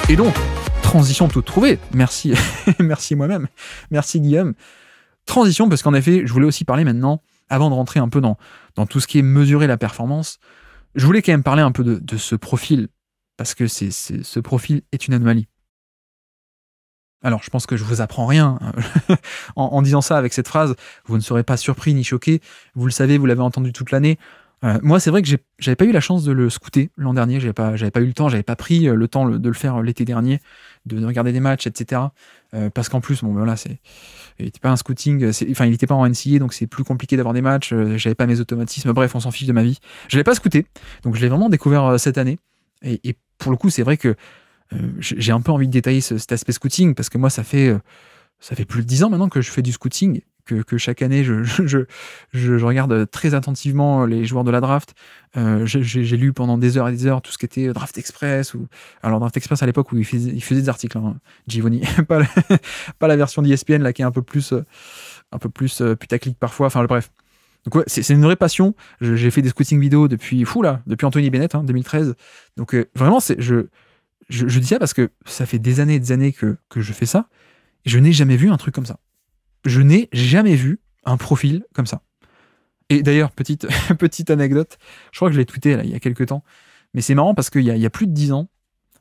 Et donc, transition toute trouvée. Merci, merci moi-même. Merci Guillaume. Transition, parce qu'en effet, je voulais aussi parler maintenant, avant de rentrer un peu dans tout ce qui est mesurer la performance, je voulais quand même parler un peu de ce profil, parce que ce profil est une anomalie. Alors, je pense que je vous apprends rien en disant ça avec cette phrase. Vous ne serez pas surpris ni choqué. Vous le savez, vous l'avez entendu toute l'année. Moi, c'est vrai que j'avais pas eu la chance de le scouter l'an dernier. J'avais pas eu le temps. J'avais pas pris le temps de le faire l'été dernier, de regarder des matchs, etc. Parce qu'en plus, bon, ben voilà, il n'était pas un scouting. Enfin, il n'était pas en NCA, donc c'est plus compliqué d'avoir des matchs. J'avais pas mes automatismes. Bref, on s'en fiche de ma vie. Je l'ai pas scouté, donc je l'ai vraiment découvert cette année. Et pour le coup, c'est vrai que j'ai un peu envie de détailler cet aspect scouting, parce que moi, ça fait plus de 10 ans maintenant que je fais du scouting, que chaque année, je regarde très attentivement les joueurs de la draft. J'ai lu pendant des heures et des heures tout ce qui était Draft Express. Alors, Draft Express, à l'époque, où il faisait des articles, hein, Givoni, pas la version d'ESPN, là, qui est un peu plus putaclic parfois. Enfin, bref. Donc ouais, c'est une vraie passion. J'ai fait des scouting vidéo depuis Anthony Bennett, 2013. Donc vraiment, je dis ça parce que ça fait des années et des années que je fais ça. Et je n'ai jamais vu un truc comme ça. Je n'ai jamais vu un profil comme ça. Et d'ailleurs, petite anecdote, je crois que je l'ai tweeté là, il y a quelques temps, mais c'est marrant parce qu'il y a plus de 10 ans,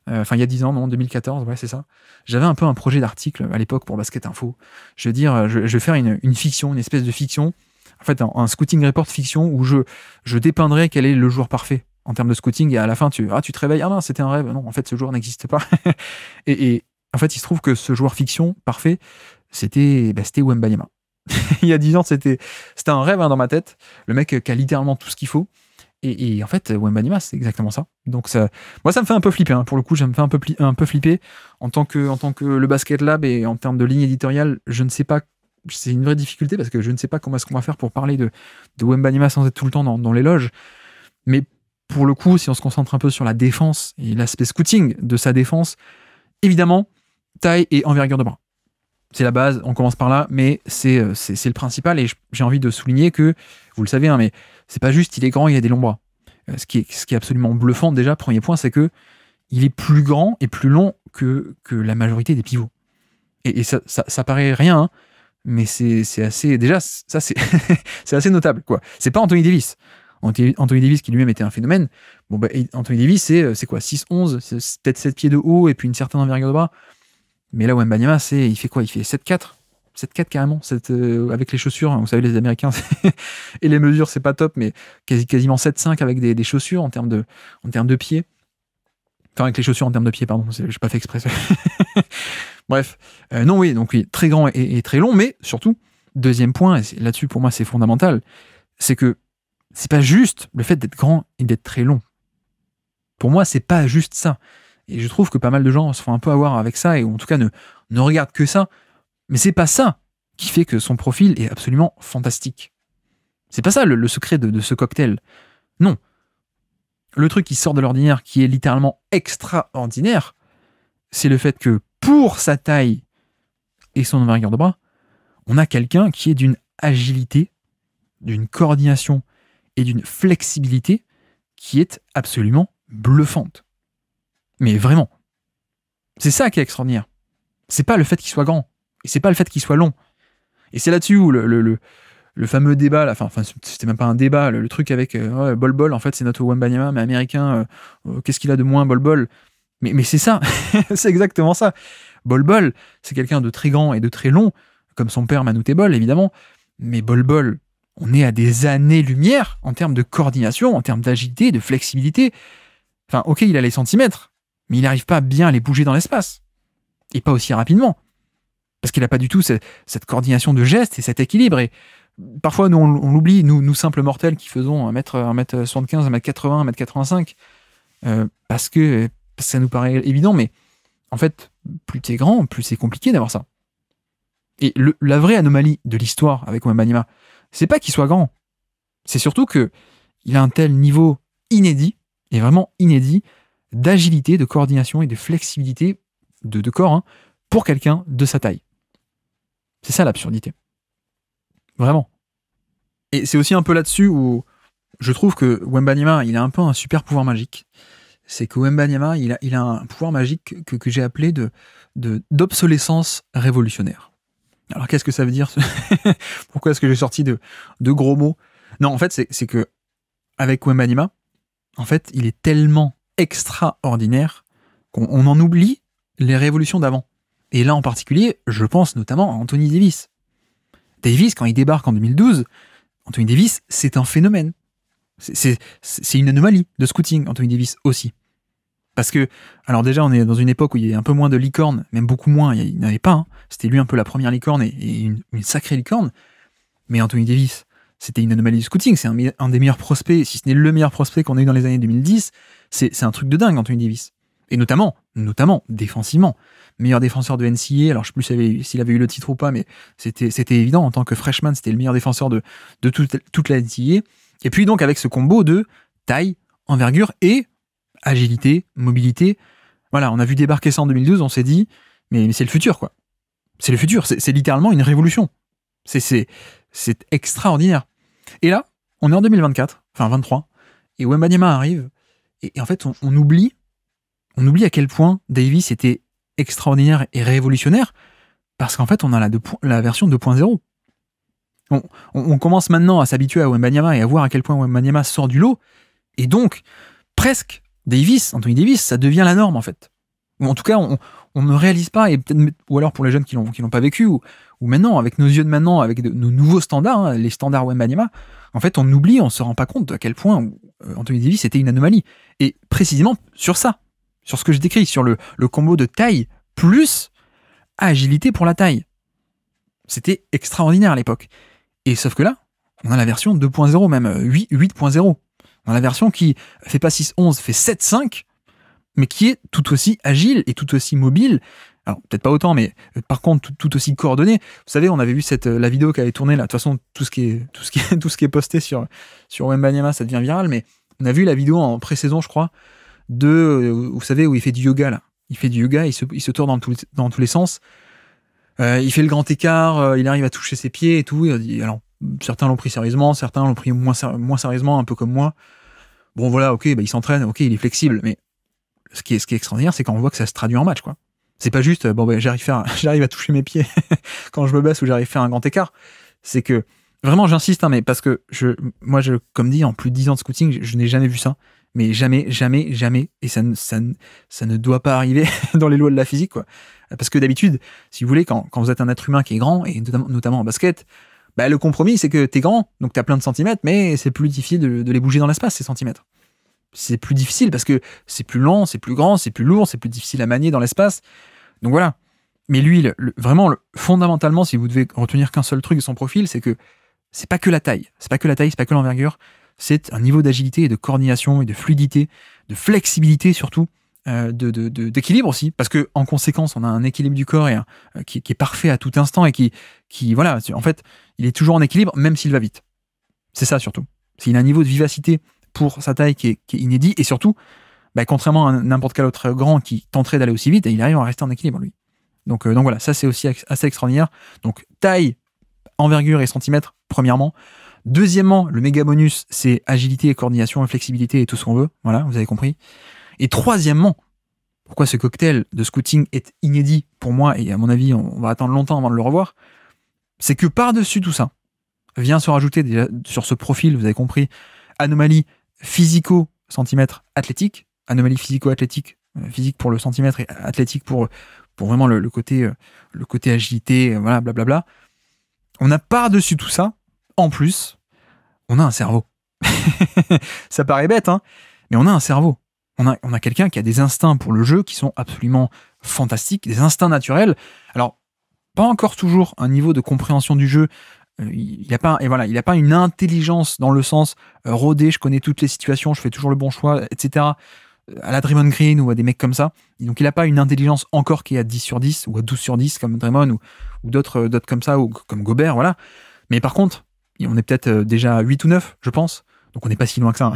il y a 10 ans, non, 2014, ouais, c'est ça, j'avais un peu un projet d'article à l'époque pour Basket Info. Je veux dire, je vais faire une fiction, une espèce de fiction, en fait, un scouting report fiction où je dépeindrais quel est le joueur parfait en termes de scouting, et à la fin, tu te réveilles, ah non, c'était un rêve, non, en fait, ce joueur n'existe pas. et en fait, il se trouve que ce joueur fiction parfait, c'était Wembanyama. Il y a 10 ans, c'était un rêve dans ma tête. Le mec qui a littéralement tout ce qu'il faut. Et en fait, Wembanyama, c'est exactement ça. Donc moi, ça me fait un peu flipper. Hein. Pour le coup, ça me fait un peu flipper en tant que le Basket Lab, et en termes de ligne éditoriale, je ne sais pas. C'est une vraie difficulté parce que je ne sais pas comment est-ce qu'on va faire pour parler de Wembanyama sans être tout le temps dans l'éloge. Mais pour le coup, si on se concentre un peu sur la défense et l'aspect scouting de sa défense, évidemment, taille et envergure de bras. C'est la base, on commence par là, mais c'est le principal, et j'ai envie de souligner que, vous le savez, hein, mais c'est pas juste il est grand, il a des longs bras. Ce qui est absolument bluffant, déjà, premier point, c'est que il est plus grand et plus long que la majorité des pivots. Et ça paraît rien, hein, mais c'est assez... Déjà, ça, c'est c'est assez notable, quoi. C'est pas Anthony Davis. Anthony Davis, qui lui-même était un phénomène. Bon, bah, Anthony Davis, c'est quoi, 6'11", c'est peut-être 7 pieds de haut, et puis une certaine envergure de bras. Mais là, Wembanyama, il fait quoi? Il fait 7'4", 7'4 carrément, avec les chaussures, hein, vous savez, les Américains, et les mesures, c'est pas top, mais quasiment 7'5 avec des chaussures en termes de pieds. Enfin, avec les chaussures en termes de pieds, pardon, j'ai pas fait exprès. Bref, non, oui, donc oui, très grand et très long, mais surtout, deuxième point, et là-dessus, pour moi, c'est fondamental, c'est que c'est pas juste le fait d'être grand et d'être très long. Pour moi, c'est pas juste ça. Et je trouve que pas mal de gens se font un peu avoir avec ça, et en tout cas ne regardent que ça. Mais c'est pas ça qui fait que son profil est absolument fantastique. C'est pas ça le secret de ce cocktail. Non. Le truc qui sort de l'ordinaire, qui est littéralement extraordinaire, c'est le fait que pour sa taille et son envergure de bras, on a quelqu'un qui est d'une agilité, d'une coordination et d'une flexibilité qui est absolument bluffante. Mais vraiment. C'est ça qui est extraordinaire. C'est pas le fait qu'il soit grand. Et c'est pas le fait qu'il soit long. Et c'est là-dessus où le fameux débat, là, enfin, c'était même pas un débat, le truc avec Bol Bol, en fait, c'est notre Wembanyama, mais américain, qu'est-ce qu'il a de moins, Bol Bol? Mais c'est ça. C'est exactement ça. Bol Bol, c'est quelqu'un de très grand et de très long, comme son père Manute Bol, évidemment. Mais Bol Bol, on est à des années-lumière en termes de coordination, en termes d'agilité, de flexibilité. Enfin, ok, il a les centimètres, mais il n'arrive pas bien à les bouger dans l'espace. Et pas aussi rapidement. Parce qu'il n'a pas du tout cette coordination de gestes et cet équilibre. Et parfois, nous, on l'oublie, nous simples mortels qui faisons 1m75, 1m80, 1m85, parce que ça nous paraît évident, mais en fait, plus t'es grand, plus c'est compliqué d'avoir ça. Et la vraie anomalie de l'histoire avec Wembanyama, c'est pas qu'il soit grand, c'est surtout qu'il a un tel niveau inédit, et vraiment inédit, d'agilité, de coordination et de flexibilité de corps, hein, pour quelqu'un de sa taille. C'est ça l'absurdité. Vraiment. Et c'est aussi un peu là-dessus où je trouve que Wembanyama, il a un peu un super pouvoir magique. c'est que Wembanyama, il a un pouvoir magique que j'ai appelé d'obsolescence révolutionnaire. Alors qu'est-ce que ça veut dire? Pourquoi est-ce que j'ai sorti de gros mots? Non, en fait, c'est que avec Wembanyama, en fait, il est tellement extraordinaire qu'on en oublie les révolutions d'avant. Et là, en particulier, je pense notamment à Anthony Davis. Davis, quand il débarque en 2012, Anthony Davis, c'est un phénomène. C'est une anomalie de scouting, Anthony Davis aussi. Parce que, alors déjà, on est dans une époque où il y a un peu moins de licornes, même beaucoup moins, il n'y en avait pas. Hein. C'était lui un peu la première licorne et une sacrée licorne. Mais Anthony Davis, c'était une anomalie du scouting. C'est un des meilleurs prospects, si ce n'est le meilleur prospect qu'on a eu dans les années 2010. C'est un truc de dingue, Anthony Davis. Et notamment, défensivement. Meilleur défenseur de NCAA, alors je ne sais plus s'il avait eu le titre ou pas, mais c'était évident, en tant que freshman, c'était le meilleur défenseur de toute la NCAA. Et puis donc avec ce combo de taille, envergure et agilité, mobilité. Voilà, on a vu débarquer ça en 2012, on s'est dit, mais c'est le futur, quoi. C'est le futur, c'est littéralement une révolution. C'est extraordinaire. Et là, on est en 2024, enfin 23, et Wembanyama arrive, et en fait, on oublie à quel point Davis était extraordinaire et révolutionnaire, parce qu'en fait, on a la version 2.0. On commence maintenant à s'habituer à Wembanyama et à voir à quel point Wembanyama sort du lot, et donc, presque, Anthony Davis, ça devient la norme, en fait. Ou en tout cas, on ne réalise pas, ou alors pour les jeunes qui l'ont pas vécu, ou maintenant, avec nos yeux de maintenant, avec nos nouveaux standards, hein, les standards Wembanyama, en fait, on oublie, on se rend pas compte à quel point Anthony Davis était une anomalie. Et précisément sur ça, sur ce que je décris, sur le combo de taille plus agilité pour la taille. C'était extraordinaire à l'époque. Et sauf que là, on a la version 2.0, même 8.0. On a la version qui fait pas 6.11, fait 7.5, mais qui est tout aussi agile et tout aussi mobile. Alors, peut-être pas autant, mais par contre, tout aussi coordonné. Vous savez, on avait vu la vidéo qui avait tourné, là. De toute façon, tout ce qui est posté sur Wembanyama, ça devient viral, mais on a vu la vidéo en pré-saison, je crois, vous savez, où il fait du yoga, là. Il fait du yoga, il se tourne dans tous les sens. Il fait le grand écart, il arrive à toucher ses pieds et tout. Alors, certains l'ont pris sérieusement, certains l'ont pris moins sérieusement, un peu comme moi. Bon, voilà, ok, il s'entraîne, ok, il est flexible, mais ce qui est extraordinaire, c'est quand on voit que ça se traduit en match, quoi. C'est pas juste, j'arrive à toucher mes pieds quand je me baisse ou j'arrive à faire un grand écart. C'est que, vraiment, j'insiste, hein, mais parce que comme dit, en plus de 10 ans de scouting, je n'ai jamais vu ça. Mais jamais, et ça ne doit pas arriver dans les lois de la physique, quoi. Parce que d'habitude, si vous voulez, quand vous êtes un être humain qui est grand, et notamment en basket, le compromis, c'est que t'es grand, donc t'as plein de centimètres, mais c'est plus difficile de les bouger dans l'espace, ces centimètres. C'est plus difficile parce que c'est plus lent, c'est plus grand, c'est plus lourd, c'est plus difficile à manier dans l'espace. Donc voilà. Mais lui, fondamentalement, si vous devez retenir qu'un seul truc de son profil, c'est que c'est pas que la taille, c'est pas que l'envergure, c'est un niveau d'agilité et de coordination et de fluidité, de flexibilité surtout, d'équilibre aussi, parce que en conséquence, on a un équilibre du corps qui est parfait à tout instant et qui voilà, en fait, il est toujours en équilibre, même s'il va vite. C'est ça surtout. Il a un niveau de vivacité pour sa taille qui est inédit, et surtout, contrairement à n'importe quel autre grand qui tenterait d'aller aussi vite, il arrive à rester en équilibre, lui. Donc voilà, ça c'est aussi assez extraordinaire. Donc taille, envergure et centimètres, premièrement. Deuxièmement, le méga bonus, c'est agilité, coordination, flexibilité et tout ce qu'on veut. Voilà, vous avez compris. Et troisièmement, pourquoi ce cocktail de scouting est inédit pour moi, et à mon avis, on va attendre longtemps avant de le revoir, c'est que par-dessus tout ça, vient se rajouter déjà sur ce profil, vous avez compris, anomalie physico-centimètre athlétique, anomalie physico-athlétique, physique pour le centimètre et athlétique pour vraiment le côté agilité, voilà, blablabla. On a par-dessus tout ça, en plus, on a un cerveau. Ça paraît bête, hein, mais on a un cerveau. On a quelqu'un qui a des instincts pour le jeu qui sont absolument fantastiques, des instincts naturels. Alors, pas encore toujours un niveau de compréhension du jeu. Il n'a pas une intelligence dans le sens rodé, je connais toutes les situations, je fais toujours le bon choix, etc. À la Draymond Green ou à des mecs comme ça. Et donc, il n'a pas une intelligence encore qui est à 10 sur 10 ou à 12 sur 10 comme Draymond ou d'autres comme ça, ou comme Gobert, voilà. Mais par contre, on est peut-être déjà 8 ou 9, je pense. Donc on n'est pas si loin que ça.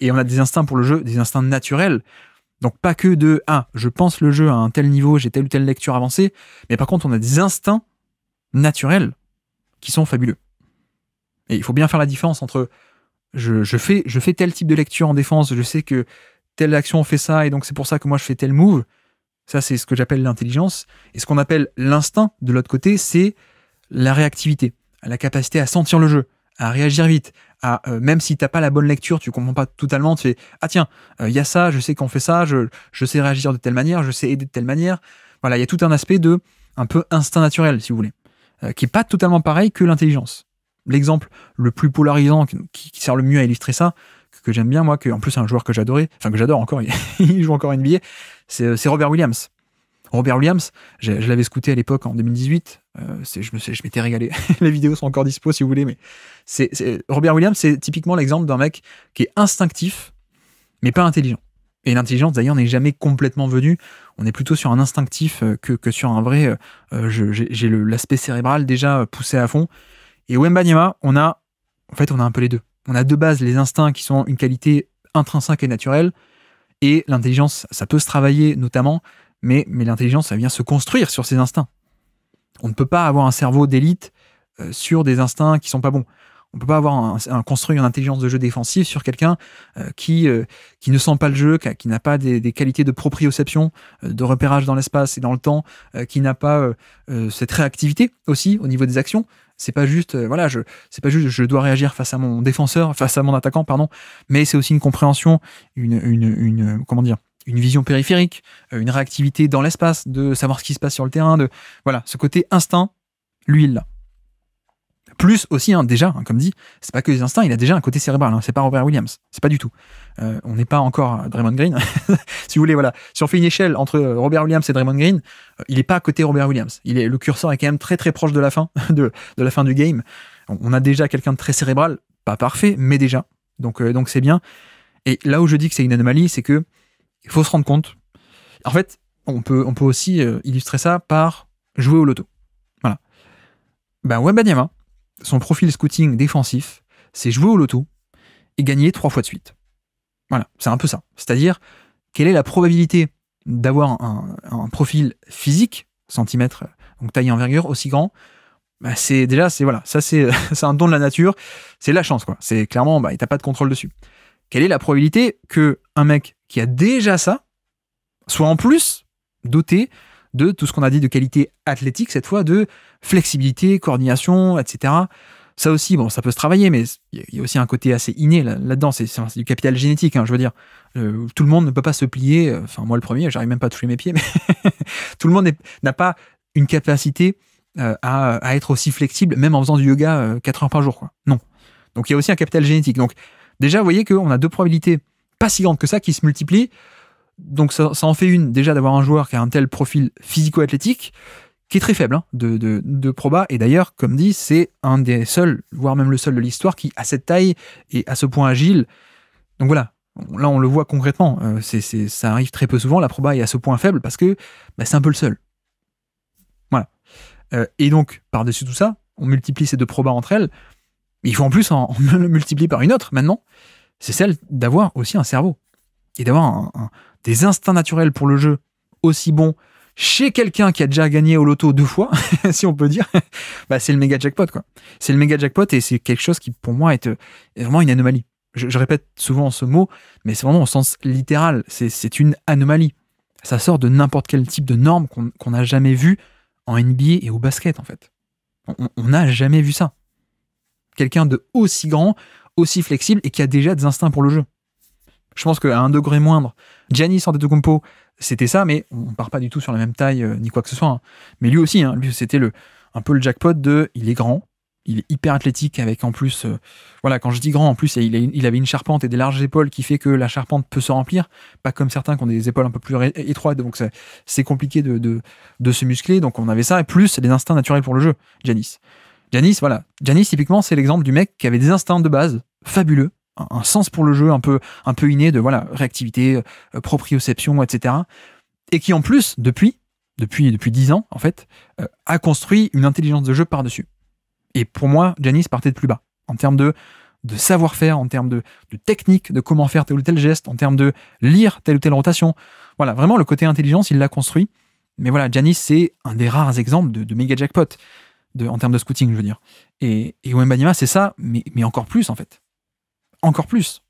Et on a des instincts pour le jeu, des instincts naturels. Donc pas que je pense le jeu à un tel niveau, j'ai telle ou telle lecture avancée. Mais par contre, on a des instincts naturels qui sont fabuleux. Et il faut bien faire la différence entre je fais tel type de lecture en défense, je sais que telle action fait ça, et donc c'est pour ça que moi je fais tel move. Ça, c'est ce que j'appelle l'intelligence. Et ce qu'on appelle l'instinct, de l'autre côté, c'est la réactivité, la capacité à sentir le jeu, à réagir vite, même si t'as pas la bonne lecture, tu comprends pas totalement, tu fais « Ah tiens, il y a ça, je sais qu'on fait ça, je sais réagir de telle manière, je sais aider de telle manière. » Voilà, il y a tout un aspect de un peu instinct naturel, si vous voulez, qui est pas totalement pareil que l'intelligence. L'exemple le plus polarisant qui sert le mieux à illustrer ça, que j'aime bien, moi, en plus c'est un joueur que j'adorais, enfin que j'adore encore, il joue encore NBA, c'est Robert Williams. Robert Williams, je l'avais scouté à l'époque en 2018, je m'étais régalé, les vidéos sont encore dispo si vous voulez, mais Robert Williams, c'est typiquement l'exemple d'un mec qui est instinctif, mais pas intelligent. Et l'intelligence, d'ailleurs, n'est jamais complètement venue. On est plutôt sur un instinctif que sur un vrai... j'ai l'aspect cérébral déjà poussé à fond. Et Wembanyama, on a un peu les deux. On a de base les instincts qui sont une qualité intrinsèque et naturelle, et l'intelligence, ça peut se travailler notamment, mais l'intelligence, ça vient se construire sur ces instincts. On ne peut pas avoir un cerveau d'élite sur des instincts qui sont pas bons. On peut pas avoir construire une intelligence de jeu défensive sur quelqu'un qui ne sent pas le jeu, qui n'a pas des qualités de proprioception, de repérage dans l'espace et dans le temps, qui n'a pas cette réactivité aussi au niveau des actions. C'est pas juste je dois réagir face à mon défenseur, face à mon attaquant, pardon, mais c'est aussi une compréhension, une vision périphérique, une réactivité dans l'espace, de savoir ce qui se passe sur le terrain, ce côté instinct, lui il l'a. Plus aussi, comme dit, c'est pas que les instincts, il a déjà un côté cérébral, c'est pas Robert Williams, c'est pas du tout. On n'est pas encore à Draymond Green. Si vous voulez, voilà. Si on fait une échelle entre Robert Williams et Draymond Green, il est pas à côté Robert Williams. Le curseur est quand même très très proche de la fin, de la fin du game. On a déjà quelqu'un de très cérébral, pas parfait, mais déjà. Donc c'est bien. Et là où je dis que c'est une anomalie, c'est que il faut se rendre compte. En fait, on peut aussi illustrer ça par jouer au loto. Voilà. Wembanyama, son profil scouting défensif, c'est jouer au loto et gagner 3 fois de suite. Voilà, c'est un peu ça. C'est-à-dire, quelle est la probabilité d'avoir un profil physique, centimètre, donc taille et envergure, aussi grand? C'est un don de la nature, c'est la chance, quoi. C'est clairement, t'as pas de contrôle dessus. Quelle est la probabilité que un mec qui a déjà ça soit en plus doté de tout ce qu'on a dit de qualité athlétique, cette fois de flexibilité, coordination, etc. Ça aussi, ça peut se travailler, mais il y a aussi un côté assez inné là-dedans. C'est du capital génétique, je veux dire. Tout le monde ne peut pas se plier. Enfin, moi le premier, j'arrive même pas à toucher mes pieds, mais tout le monde n'a pas une capacité à être aussi flexible, même en faisant du yoga 4 heures par jour, quoi. Non. Donc il y a aussi un capital génétique. Donc déjà, vous voyez qu'on a 2 probabilités pas si grandes que ça qui se multiplient. Donc ça en fait une, déjà, d'avoir un joueur qui a un tel profil physico-athlétique, qui est très faible de proba, et d'ailleurs, comme dit, c'est un des seuls, voire même le seul de l'histoire, qui a cette taille et à ce point agile. Donc voilà, là on le voit concrètement, ça arrive très peu souvent, la proba est à ce point faible, parce que c'est un peu le seul. Voilà. Et donc, par-dessus tout ça, on multiplie ces 2 probas entre elles, mais il faut en plus en le multiplier par une autre, maintenant, c'est celle d'avoir aussi un cerveau, et d'avoir des instincts naturels pour le jeu aussi bons chez quelqu'un qui a déjà gagné au loto 2 fois, si on peut dire, c'est le méga jackpot, quoi. C'est le méga jackpot, et c'est quelque chose qui, pour moi, est vraiment une anomalie. Je répète souvent ce mot, mais c'est vraiment au sens littéral. C'est une anomalie. Ça sort de n'importe quel type de norme qu'on n'a jamais vu en NBA et au basket, en fait. On n'a jamais vu ça. Quelqu'un de aussi grand, aussi flexible, et qui a déjà des instincts pour le jeu. Je pense qu'à un degré moindre, Giannis Antetokounmpo, c'était ça, mais on part pas du tout sur la même taille ni quoi que ce soit. Mais lui aussi, lui c'était un peu le jackpot il est grand, il est hyper athlétique, avec en plus, quand je dis grand, en plus il avait une charpente et des larges épaules qui fait que la charpente peut se remplir, pas comme certains qui ont des épaules un peu plus étroites, donc c'est compliqué de se muscler. Donc on avait ça, et plus des instincts naturels pour le jeu. Giannis, typiquement, c'est l'exemple du mec qui avait des instincts de base fabuleux, un sens pour le jeu un peu inné de réactivité, proprioception, etc. Et qui en plus, depuis 10 ans, en fait, a construit une intelligence de jeu par-dessus. Et pour moi, Giannis partait de plus bas, en termes de savoir-faire, en termes de technique, de comment faire tel ou tel geste, en termes de lire telle ou telle rotation. Voilà, vraiment, le côté intelligence, il l'a construit. Mais voilà, Giannis, c'est un des rares exemples de méga jackpot, en termes de scouting, je veux dire. Et Wembanyama, c'est ça, mais encore plus, en fait. Encore plus.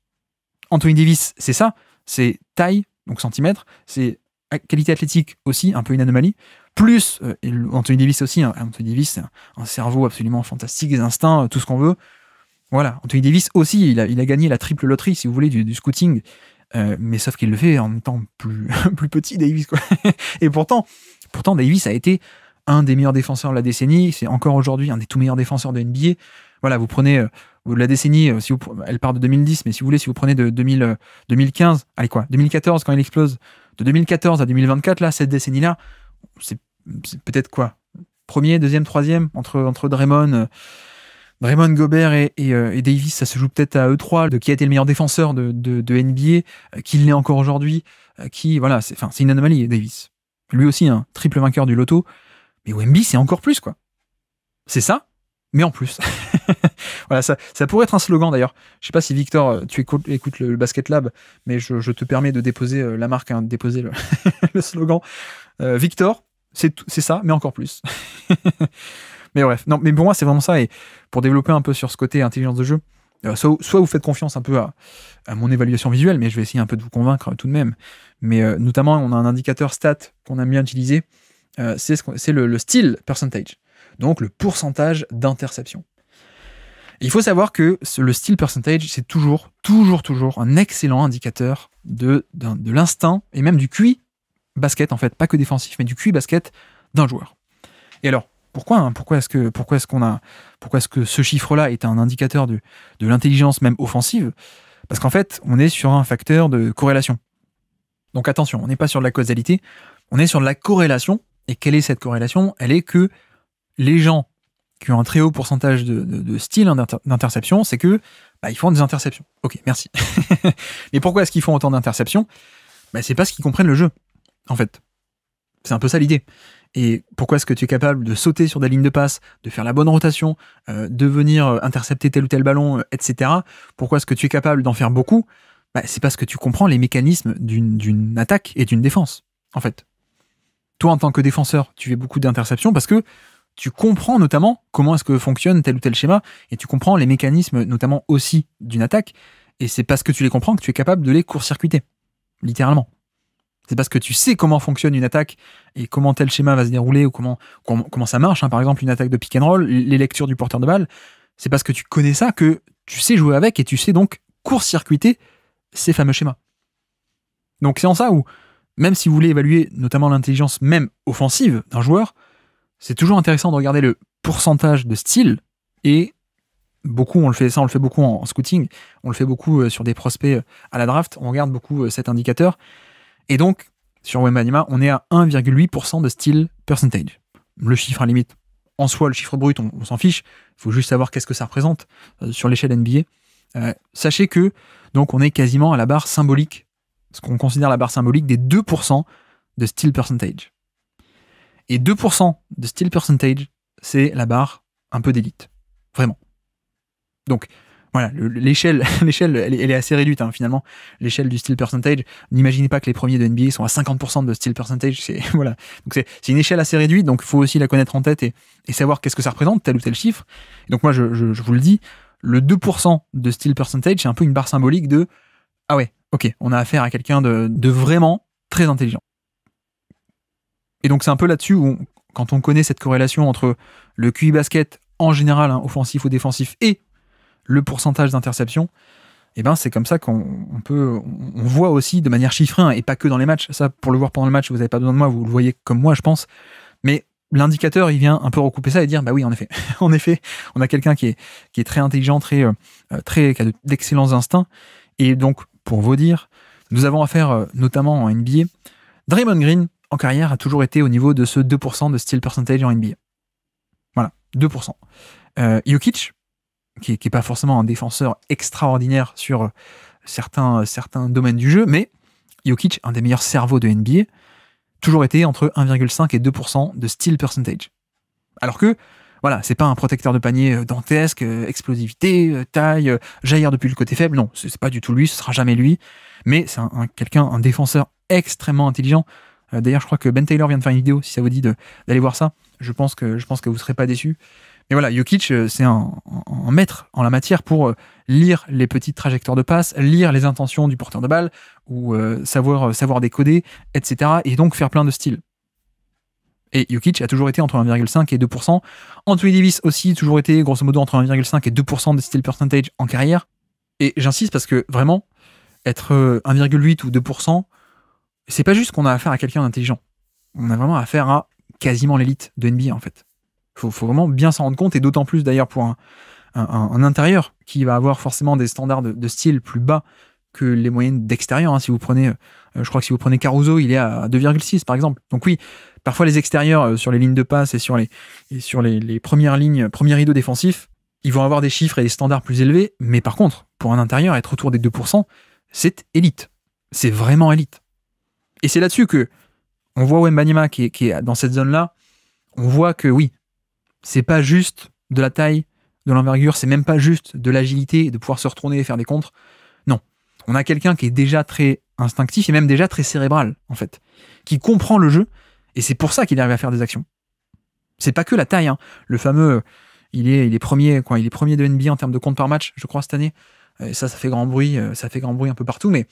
Anthony Davis, c'est ça. c'est taille, donc centimètres, c'est qualité athlétique aussi, un peu une anomalie, plus Anthony Davis aussi, hein. Anthony Davis, c'est un cerveau absolument fantastique, des instincts, tout ce qu'on veut. Voilà, Anthony Davis aussi, il a gagné la triple loterie, si vous voulez, du scouting, mais sauf qu'il le fait en étant plus petit, Davis, quoi. Et pourtant, Davis a été un des meilleurs défenseurs de la décennie, c'est encore aujourd'hui un des tout meilleurs défenseurs de NBA. Voilà, vous prenez la décennie, elle part de 2010, mais si vous prenez de 2015, allez quoi, 2014 quand il explose, de 2014 à 2024, là, cette décennie-là, c'est peut-être quoi, premier, deuxième, troisième, entre Draymond, Gobert et Davis, ça se joue peut-être à eux trois, de qui a été le meilleur défenseur de NBA, qui l'est encore aujourd'hui, voilà, c'est une anomalie, Davis. Lui aussi, un triple vainqueur du loto, mais Wemby, c'est encore plus, quoi. C'est ça, mais en plus. Voilà, ça pourrait être un slogan d'ailleurs. Je sais pas si Victor, tu écoutes le Basket Lab, mais je te permets de déposer la marque, hein, de déposer le slogan. Victor, c'est ça, mais encore plus. Mais bref, non, mais pour moi c'est vraiment ça. Et pour développer un peu sur ce côté intelligence de jeu, soit vous faites confiance un peu à mon évaluation visuelle, mais je vais essayer un peu de vous convaincre tout de même. Mais notamment, on a un indicateur stat qu'on aime bien utiliser, c'est le steal percentage, donc le pourcentage d'interception. Il faut savoir que le steal percentage, c'est toujours un excellent indicateur de l'instinct et même du QI basket, en fait, pas que défensif, mais du QI basket d'un joueur. Et alors, pourquoi est-ce que ce chiffre-là est un indicateur de l'intelligence même offensive? Parce qu'en fait, on est sur un facteur de corrélation. Donc attention, on n'est pas sur de la causalité, on est sur de la corrélation. Et quelle est cette corrélation? Elle est que les gens qui ont un très haut pourcentage de steal, d'interception, c'est que ils font des interceptions. Ok, merci. Mais pourquoi est-ce qu'ils font autant d'interceptions? C'est parce qu'ils comprennent le jeu, en fait. C'est un peu ça l'idée. Et pourquoi est-ce que tu es capable de sauter sur des lignes de passe, de faire la bonne rotation, de venir intercepter tel ou tel ballon, etc. Pourquoi est-ce que tu es capable d'en faire beaucoup? C'est parce que tu comprends les mécanismes d'une attaque et d'une défense, en fait. Toi, en tant que défenseur, tu fais beaucoup d'interceptions parce que tu comprends notamment comment est-ce que fonctionne tel ou tel schéma, et tu comprends les mécanismes notamment aussi d'une attaque, et c'est parce que tu les comprends que tu es capable de les court-circuiter, littéralement. C'est parce que tu sais comment fonctionne une attaque, et comment tel schéma va se dérouler, ou comment ça marche, hein, par exemple une attaque de pick and roll, les lectures du porteur de balle, c'est parce que tu connais ça que tu sais jouer avec, et tu sais donc court-circuiter ces fameux schémas. Donc c'est en ça où, même si vous voulez évaluer notamment l'intelligence même offensive d'un joueur, c'est toujours intéressant de regarder le pourcentage de steal, et beaucoup, on le fait beaucoup en scouting, on le fait beaucoup sur des prospects à la draft, on regarde beaucoup cet indicateur, et donc, sur Wembanyama, on est à 1,8% de steal percentage. Le chiffre à limite, en soi, le chiffre brut, on s'en fiche, il faut juste savoir qu'est-ce que ça représente sur l'échelle NBA. Sachez que, donc, on est quasiment à la barre symbolique, ce qu'on considère la barre symbolique des 2% de steal percentage. Et 2% de steal percentage, c'est la barre un peu d'élite. Vraiment. Donc, voilà, l'échelle, elle est assez réduite, hein, finalement. L'échelle du steal percentage. N'imaginez pas que les premiers de NBA sont à 50% de steal percentage. Voilà. Donc, c'est une échelle assez réduite, donc il faut aussi la connaître en tête et savoir qu'est-ce que ça représente, tel ou tel chiffre. Et donc, moi, je vous le dis, le 2% de steal percentage, c'est un peu une barre symbolique de ah ouais, ok, on a affaire à quelqu'un de vraiment très intelligent. Et donc c'est un peu là-dessus où, quand on connaît cette corrélation entre le QI basket en général, hein, offensif ou défensif, et le pourcentage d'interception, c'est comme ça qu'on voit aussi de manière chiffrée, hein, et pas que dans les matchs. Ça, pour le voir pendant le match, vous n'avez pas besoin de moi, vous le voyez comme moi, je pense. Mais l'indicateur, il vient un peu recouper ça et dire, oui, en effet, en effet, on a quelqu'un qui est très intelligent, qui a d'excellents instincts. Et donc, pour vous dire, nous avons affaire, notamment en NBA, Draymond Green, en carrière, a toujours été au niveau de ce 2% de steal percentage en NBA. Voilà, 2%. Jokic, qui est pas forcément un défenseur extraordinaire sur certains domaines du jeu, mais Jokic, un des meilleurs cerveaux de NBA, toujours été entre 1,5 et 2% de steal percentage. Alors que, voilà, c'est pas un protecteur de panier dantesque, explosivité, taille, jaillir depuis le côté faible, non, c'est pas du tout lui, ce sera jamais lui, mais c'est un défenseur extrêmement intelligent. D'ailleurs, je crois que Ben Taylor vient de faire une vidéo, si ça vous dit d'aller voir ça. Je pense que vous ne serez pas déçus. Mais voilà, Jokic, c'est un maître en la matière pour lire les petites trajectoires de passe, lire les intentions du porteur de balle, ou savoir décoder, etc. Et donc faire plein de styles. Et Jokic a toujours été entre 1,5 et 2%. Anthony Davis aussi, toujours été grosso modo entre 1,5 et 2% de steal percentage en carrière. Et j'insiste parce que vraiment, être 1,8 ou 2%, c'est pas juste qu'on a affaire à quelqu'un d'intelligent. On a vraiment affaire à quasiment l'élite de NBA en fait. Faut vraiment bien s'en rendre compte, et d'autant plus d'ailleurs pour un intérieur qui va avoir forcément des standards de style plus bas que les moyennes d'extérieur. Hein. Si vous prenez, je crois que si vous prenez Caruso, il est à 2,6 par exemple. Donc oui, parfois les extérieurs sur les lignes de passe et sur les premières lignes, premiers rideaux défensifs, ils vont avoir des chiffres et des standards plus élevés, mais par contre, pour un intérieur, être autour des 2%, c'est élite. C'est vraiment élite. Et c'est là-dessus que on voit Wembanyama qui est dans cette zone-là, on voit que oui, c'est pas juste de la taille, de l'envergure, c'est même pas juste de l'agilité, de pouvoir se retourner et faire des contres. Non. On a quelqu'un qui est déjà très instinctif et même déjà très cérébral, en fait, qui comprend le jeu, et c'est pour ça qu'il arrive à faire des actions. C'est pas que la taille, hein. Le fameux, il est premier de NBA en termes de comptes par match, je crois, cette année. Et ça fait grand bruit, un peu partout, mais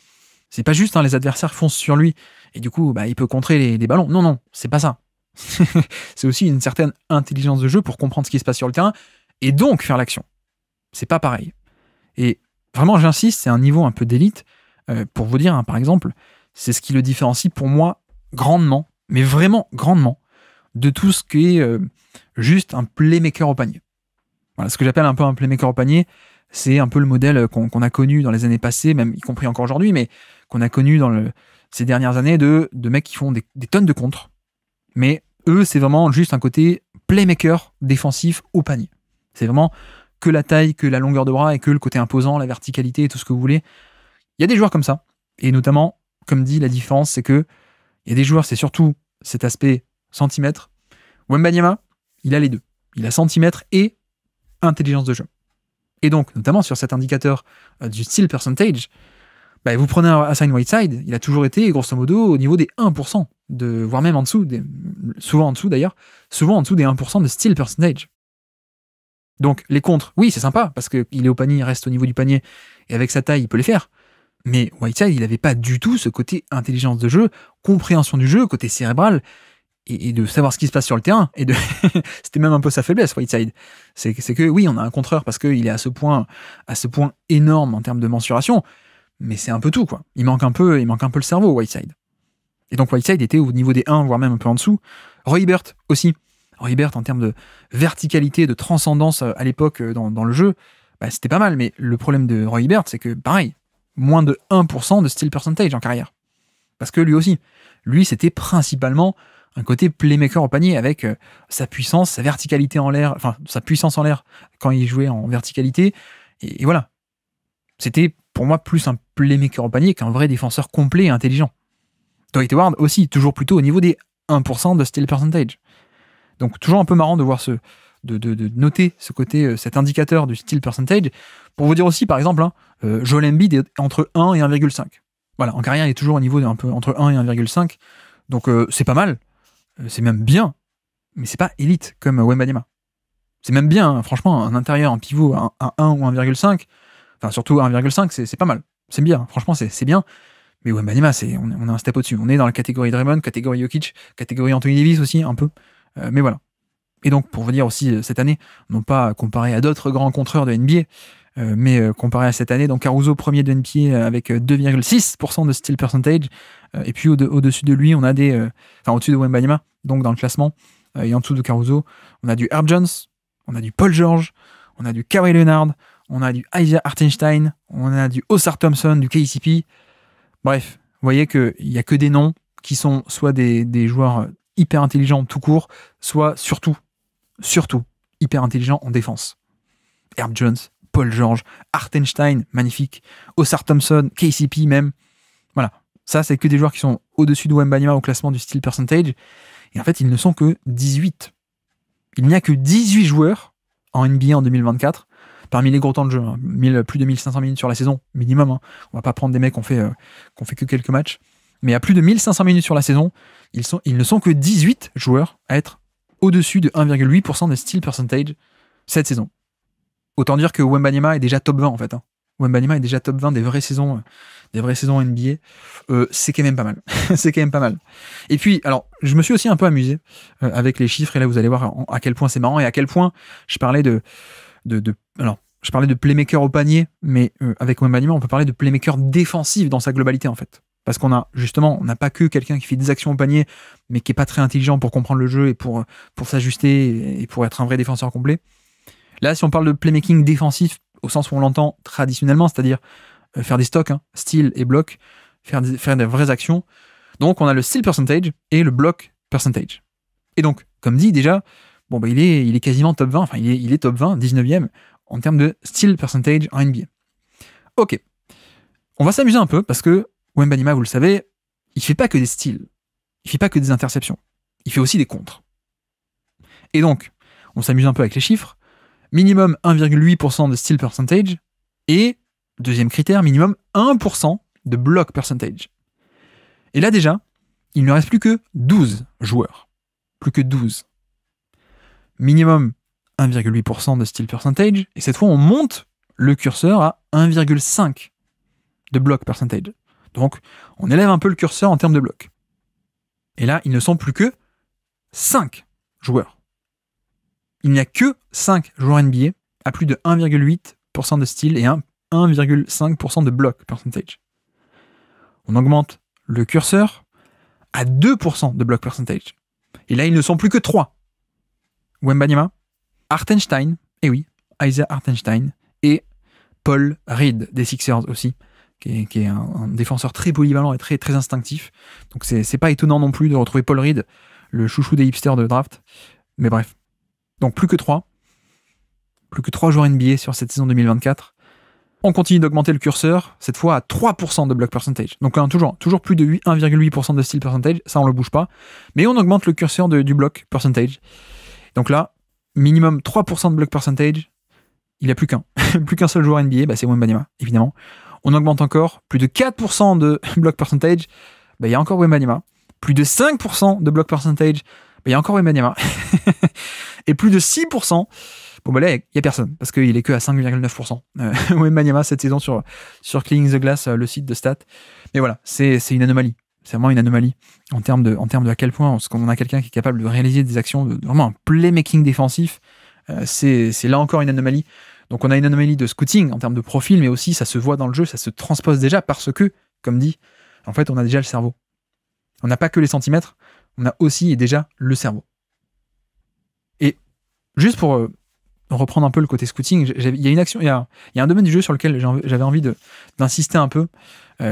c'est pas juste, hein, les adversaires foncent sur lui, et du coup, il peut contrer les ballons. Non, c'est pas ça. C'est aussi une certaine intelligence de jeu pour comprendre ce qui se passe sur le terrain, et donc faire l'action. C'est pas pareil. Et vraiment, j'insiste, c'est un niveau un peu d'élite. Pour vous dire, hein, par exemple, c'est ce qui le différencie pour moi grandement, mais vraiment grandement, de tout ce qui est juste un playmaker au panier. Voilà, ce que j'appelle un peu un playmaker au panier, c'est un peu le modèle qu'on a connu dans les années passées, même y compris encore aujourd'hui, mais qu'on a connu dans ces dernières années de mecs qui font des tonnes de contres. Mais eux, c'est vraiment juste un côté playmaker défensif au panier. C'est vraiment que la taille, que la longueur de bras et que le côté imposant, la verticalité et tout ce que vous voulez. Il y a des joueurs comme ça. Et notamment, comme dit, la différence, c'est que il y a des joueurs, c'est surtout cet aspect centimètre. Wembanyama, il a les deux. Il a centimètre et intelligence de jeu. Et donc, notamment sur cet indicateur du steal percentage, vous prenez un Hassan Whiteside, il a toujours été, grosso modo, au niveau des 1%, voire même en dessous, souvent en dessous d'ailleurs, souvent en dessous des 1% de steal percentage. Donc, les contres, oui, c'est sympa, parce qu'il est au panier, il reste au niveau du panier, et avec sa taille, il peut les faire. Mais Whiteside, il n'avait pas du tout ce côté intelligence de jeu, compréhension du jeu, côté cérébral, et de savoir ce qui se passe sur le terrain. Et c'était même un peu sa faiblesse, Whiteside. C'est que, oui, on a un contreur parce qu'il est à ce point énorme en termes de mensuration, mais c'est un peu tout, quoi. Il manque un peu le cerveau, Whiteside. Et donc, Whiteside était au niveau des 1, voire même un peu en dessous. Roy Hibbert aussi. Roy Hibbert, en termes de verticalité, de transcendance à l'époque dans le jeu, c'était pas mal. Mais le problème de Roy Hibbert, c'est que, pareil, moins de 1% de steal percentage en carrière. Parce que lui, c'était principalement un côté playmaker au panier avec sa puissance, sa verticalité en l'air, enfin, sa puissance en l'air quand il jouait en verticalité. Et voilà. C'était, pour moi, plus un playmaker au panier qu'un vrai défenseur complet et intelligent. Dwight Howard aussi, toujours plutôt au niveau des 1% de steal percentage. Donc, toujours un peu marrant de voir de noter ce côté, cet indicateur du steal percentage. Pour vous dire aussi, par exemple, Joel Embiid est entre 1 et 1,5. Voilà, en carrière, il est toujours au niveau un peu entre 1 et 1,5. Donc, c'est pas mal. C'est même bien. Mais c'est pas élite comme Wembanyama. C'est même bien, hein, franchement, un intérieur, un pivot à 1 ou 1,5. Enfin, surtout 1,5, c'est pas mal. C'est bien, franchement, c'est bien. Mais Wembanyama, on a un step au-dessus. On est dans la catégorie Draymond, catégorie Jokic, catégorie Anthony Davis aussi, un peu. Mais voilà. Et donc, pour vous dire aussi, cette année, non pas comparé à d'autres grands contreurs de NBA, mais comparé à cette année, donc Caruso premier de NBA avec 2,6% de steal percentage, et puis au-dessus de lui, on a au-dessus de Wembanyama, donc dans le classement, et en dessous de Caruso, on a du Herb Jones, on a du Paul George, on a du Kawhi Leonard, on a du Isaiah Hartenstein, on a du Oscar Thompson, du KCP. Bref, vous voyez qu'il n'y a que des noms qui sont soit des joueurs hyper intelligents tout court, soit surtout hyper intelligents en défense. Herb Jones, Paul George, Hartenstein, magnifique, Oscar Thompson, KCP même. Voilà, ça c'est que des joueurs qui sont au-dessus de Wembanyama au classement du steal percentage. Et en fait, ils ne sont que 18. Il n'y a que 18 joueurs en NBA en 2024, parmi les gros temps de jeu, hein, plus de 1500 minutes sur la saison, minimum. Hein. On va pas prendre des mecs qui ont fait que quelques matchs. Mais à plus de 1500 minutes sur la saison, ils ne sont que 18 joueurs à être au-dessus de 1,8% de steal percentage cette saison. Autant dire que Wembanyama est déjà top 20 en fait. Hein. Wembanyama est déjà top 20 des vraies saisons NBA. C'est quand même pas mal. C'est quand même pas mal. Et puis, alors, je me suis aussi un peu amusé avec les chiffres, et là vous allez voir à quel point c'est marrant et à quel point je parlais je parlais de playmaker au panier, mais avec Wembanyama, on peut parler de playmaker défensif dans sa globalité en fait. Parce qu'on n'a pas que quelqu'un qui fait des actions au panier, mais qui est pas très intelligent pour comprendre le jeu et pour s'ajuster et pour être un vrai défenseur complet. Là, si on parle de playmaking défensif, au sens où on l'entend traditionnellement, c'est-à-dire faire des stocks, hein, steal et bloc, faire des vraies actions. Donc, on a le steal percentage et le block percentage. Et donc, comme dit déjà, bon, bah, il est quasiment top 20, enfin, il est top 20, 19e, en termes de steal percentage en NBA. Ok. On va s'amuser un peu, parce que Wembanyama, vous le savez, il fait pas que des steals, il fait pas que des interceptions, il fait aussi des contres. Et donc, on s'amuse un peu avec les chiffres. Minimum 1,8% de steal percentage et, deuxième critère, minimum 1% de block percentage. Et là déjà, il ne reste plus que 12 joueurs. Plus que 12. Minimum 1,8% de steal percentage, et cette fois on monte le curseur à 1,5 de block percentage. Donc on élève un peu le curseur en termes de bloc. Et là, ils ne sont plus que 5 joueurs. Il n'y a que 5 joueurs NBA à plus de 1,8% de steal et 1,5% de block percentage. On augmente le curseur à 2% de block percentage. Et là, ils ne sont plus que 3. Wembanyama, Hartenstein, et oui, Isaiah Hartenstein, et Paul Reed des Sixers aussi, qui est un défenseur très polyvalent et très, très instinctif. Donc c'est pas étonnant non plus de retrouver Paul Reed, le chouchou des hipsters de draft. Mais bref. Donc plus que 3 joueurs NBA sur cette saison 2024. On continue d'augmenter le curseur, cette fois à 3% de block percentage. Donc toujours plus de 1,8% de steal percentage, ça on le bouge pas. Mais on augmente le curseur du block percentage. Donc là, minimum 3% de block percentage, il n'y a plus qu'un. Plus qu'un seul joueur NBA, bah c'est Wembanyama, évidemment. On augmente encore, plus de 4% de block percentage, bah il y a encore Wembanyama. Plus de 5% de block percentage, il y a encore Wembanyama. Et plus de 6%, bon bah là, il n'y a personne, parce qu'il est que à 5,9%. Wembanyama cette saison sur Cleaning the Glass, le site de stats. Mais voilà, c'est une anomalie. C'est vraiment une anomalie en termes de à quel point on a quelqu'un qui est capable de réaliser des actions, vraiment un playmaking défensif. C'est là encore une anomalie. Donc on a une anomalie de scouting en termes de profil, mais aussi ça se voit dans le jeu, ça se transpose déjà parce que, comme dit, en fait on a déjà le cerveau. On n'a pas que les centimètres, on a aussi et déjà le cerveau. Et juste pour reprendre un peu le côté scouting, il y a une action, il y a un domaine du jeu sur lequel j'avais envie d'insister un peu,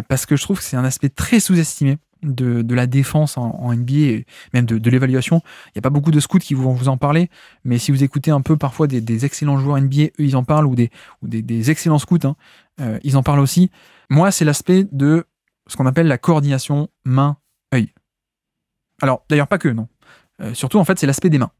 parce que je trouve que c'est un aspect très sous-estimé de la défense en NBA, et même de l'évaluation. Il n'y a pas beaucoup de scouts qui vont vous en parler, mais si vous écoutez un peu parfois des excellents joueurs NBA, eux ils en parlent, ou des excellents scouts, hein, ils en parlent aussi. Moi, c'est l'aspect de ce qu'on appelle la coordination main-œil. Alors, d'ailleurs, pas que, non. Surtout, en fait, c'est l'aspect des mains.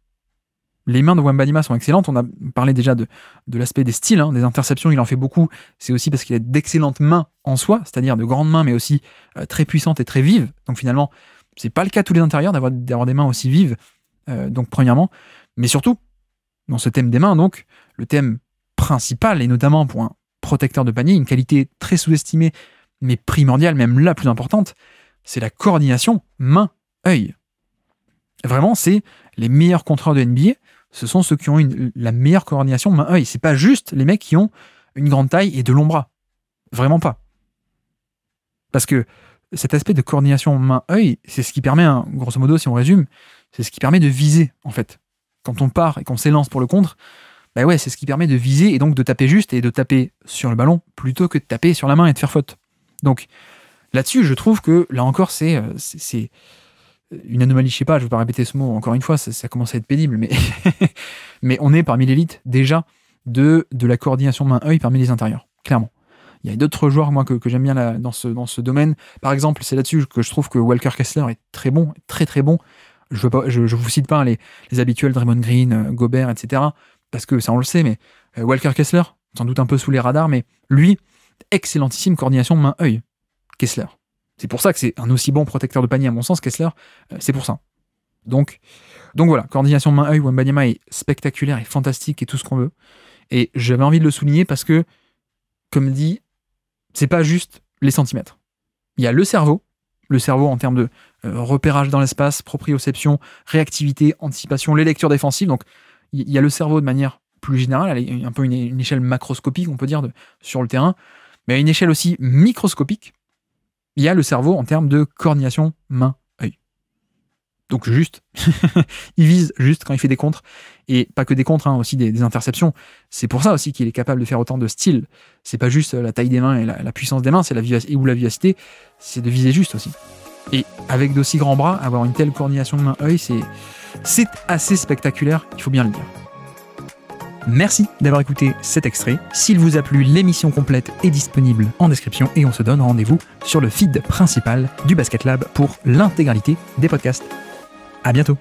Les mains de Wembanyama sont excellentes. On a parlé déjà de l'aspect des styles, hein, des interceptions, il en fait beaucoup. C'est aussi parce qu'il a d'excellentes mains en soi, c'est-à-dire de grandes mains, mais aussi très puissantes et très vives. Donc finalement, c'est pas le cas de tous les intérieurs d'avoir des mains aussi vives. Donc premièrement, mais surtout, dans ce thème des mains, donc, le thème principal, et notamment pour un protecteur de panier, une qualité très sous-estimée, mais primordiale, même la plus importante, c'est la coordination main-œil. Vraiment, c'est les meilleurs contreurs de NBA, ce sont ceux qui ont la meilleure coordination main-œil. C'est pas juste les mecs qui ont une grande taille et de longs bras. Vraiment pas. Parce que cet aspect de coordination main-œil, c'est ce qui permet, grosso modo, si on résume, c'est ce qui permet de viser, en fait. Quand on part et qu'on s'élance pour le contre, bah ouais, c'est ce qui permet de viser et donc de taper juste et de taper sur le ballon plutôt que de taper sur la main et de faire faute. Donc là-dessus, je trouve que, là encore, c'est une anomalie, je sais pas, je ne vais pas répéter ce mot encore une fois, ça commence à être pénible, mais on est parmi l'élite déjà de la coordination main-œil parmi les intérieurs, clairement. Il y a d'autres joueurs, moi, que j'aime bien dans ce domaine. Par exemple, c'est là-dessus que je trouve que Walker Kessler est très bon, très très bon. Je vous cite pas les habituels Draymond Green, Gobert, etc. Parce que ça, on le sait, mais Walker Kessler, sans doute un peu sous les radars, mais lui, excellentissime coordination main-œil, Kessler. C'est pour ça que c'est un aussi bon protecteur de panier, à mon sens, Kessler, c'est pour ça. Donc voilà, coordination main-œil, Wembanyama est spectaculaire et fantastique et tout ce qu'on veut. Et j'avais envie de le souligner parce que, comme dit, c'est pas juste les centimètres. Il y a le cerveau en termes de repérage dans l'espace, proprioception, réactivité, anticipation, les lectures défensives. Donc, il y a le cerveau de manière plus générale, elle est un peu une échelle macroscopique, on peut dire, sur le terrain, mais à une échelle aussi microscopique, il y a le cerveau en termes de coordination main-œil. Donc juste, il vise juste quand il fait des contres, et pas que des contres, aussi des interceptions. C'est pour ça aussi qu'il est capable de faire autant de styles. C'est pas juste la taille des mains et la puissance des mains, c'est la vivacité, c'est de viser juste aussi. Et avec d'aussi grands bras, avoir une telle coordination main-œil, c'est assez spectaculaire, il faut bien le dire. Merci d'avoir écouté cet extrait. S'il vous a plu, l'émission complète est disponible en description et on se donne rendez-vous sur le feed principal du Basket Lab pour l'intégralité des podcasts. À bientôt.